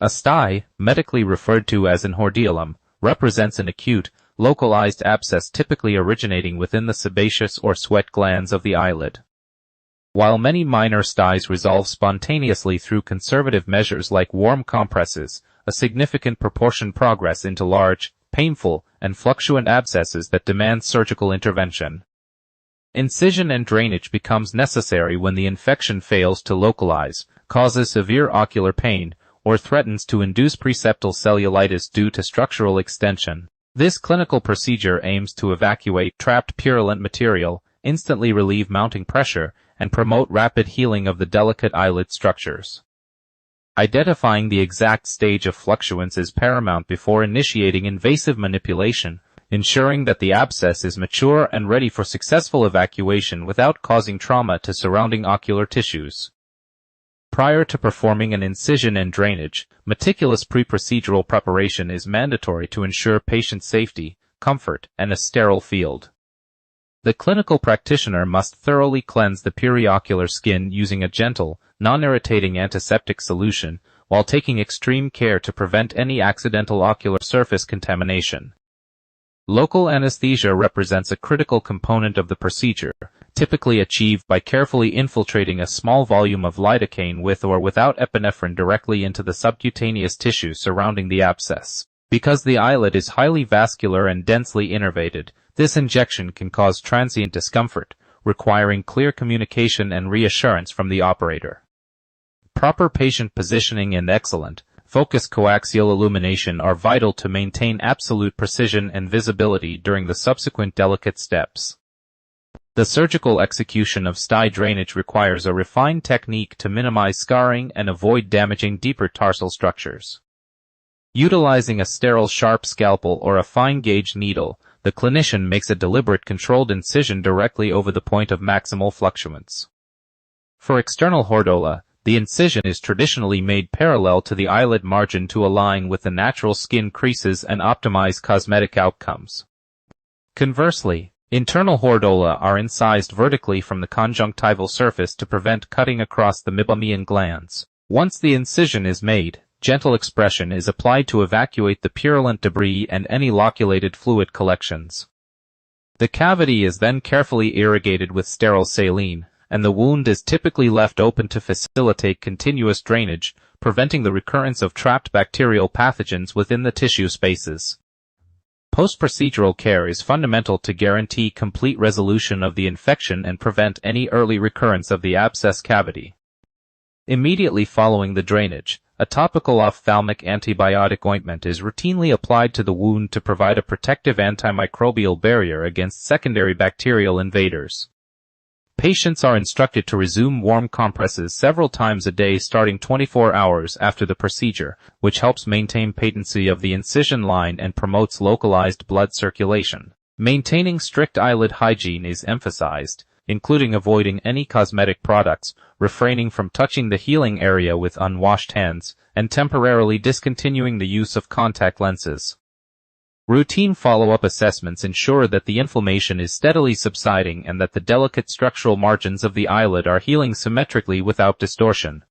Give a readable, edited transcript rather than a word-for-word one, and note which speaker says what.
Speaker 1: A stye, medically referred to as an hordeolum, represents an acute, localized abscess typically originating within the sebaceous or sweat glands of the eyelid. While many minor styes resolve spontaneously through conservative measures like warm compresses, a significant proportion progress into large, painful, and fluctuant abscesses that demand surgical intervention. Incision and drainage becomes necessary when the infection fails to localize, causes severe ocular pain, or threatens to induce preseptal cellulitis due to structural extension. This clinical procedure aims to evacuate trapped purulent material, instantly relieve mounting pressure, and promote rapid healing of the delicate eyelid structures. Identifying the exact stage of fluctuance is paramount before initiating invasive manipulation, ensuring that the abscess is mature and ready for successful evacuation without causing trauma to surrounding ocular tissues. Prior to performing an incision and drainage, meticulous pre-procedural preparation is mandatory to ensure patient safety, comfort, and a sterile field. The clinical practitioner must thoroughly cleanse the periocular skin using a gentle, non-irritating antiseptic solution, while taking extreme care to prevent any accidental ocular surface contamination. Local anesthesia represents a critical component of the procedure, typically achieved by carefully infiltrating a small volume of lidocaine with or without epinephrine directly into the subcutaneous tissue surrounding the abscess. Because the eyelid is highly vascular and densely innervated, this injection can cause transient discomfort, requiring clear communication and reassurance from the operator. Proper patient positioning and excellent, focused coaxial illumination are vital to maintain absolute precision and visibility during the subsequent delicate steps. The surgical execution of stye drainage requires a refined technique to minimize scarring and avoid damaging deeper tarsal structures. Utilizing a sterile sharp scalpel or a fine-gauge needle, the clinician makes a deliberate controlled incision directly over the point of maximal fluctuance. For external hordeola, the incision is traditionally made parallel to the eyelid margin to align with the natural skin creases and optimize cosmetic outcomes. Conversely, internal hordeola are incised vertically from the conjunctival surface to prevent cutting across the meibomian glands. Once the incision is made, gentle expression is applied to evacuate the purulent debris and any loculated fluid collections. The cavity is then carefully irrigated with sterile saline, and the wound is typically left open to facilitate continuous drainage, preventing the recurrence of trapped bacterial pathogens within the tissue spaces. Post-procedural care is fundamental to guarantee complete resolution of the infection and prevent any early recurrence of the abscess cavity. Immediately following the drainage, a topical ophthalmic antibiotic ointment is routinely applied to the wound to provide a protective antimicrobial barrier against secondary bacterial invaders. Patients are instructed to resume warm compresses several times a day starting 24 hours after the procedure, which helps maintain patency of the incision line and promotes localized blood circulation. Maintaining strict eyelid hygiene is emphasized, including avoiding any cosmetic products, refraining from touching the healing area with unwashed hands, and temporarily discontinuing the use of contact lenses. Routine follow-up assessments ensure that the inflammation is steadily subsiding and that the delicate structural margins of the eyelid are healing symmetrically without distortion.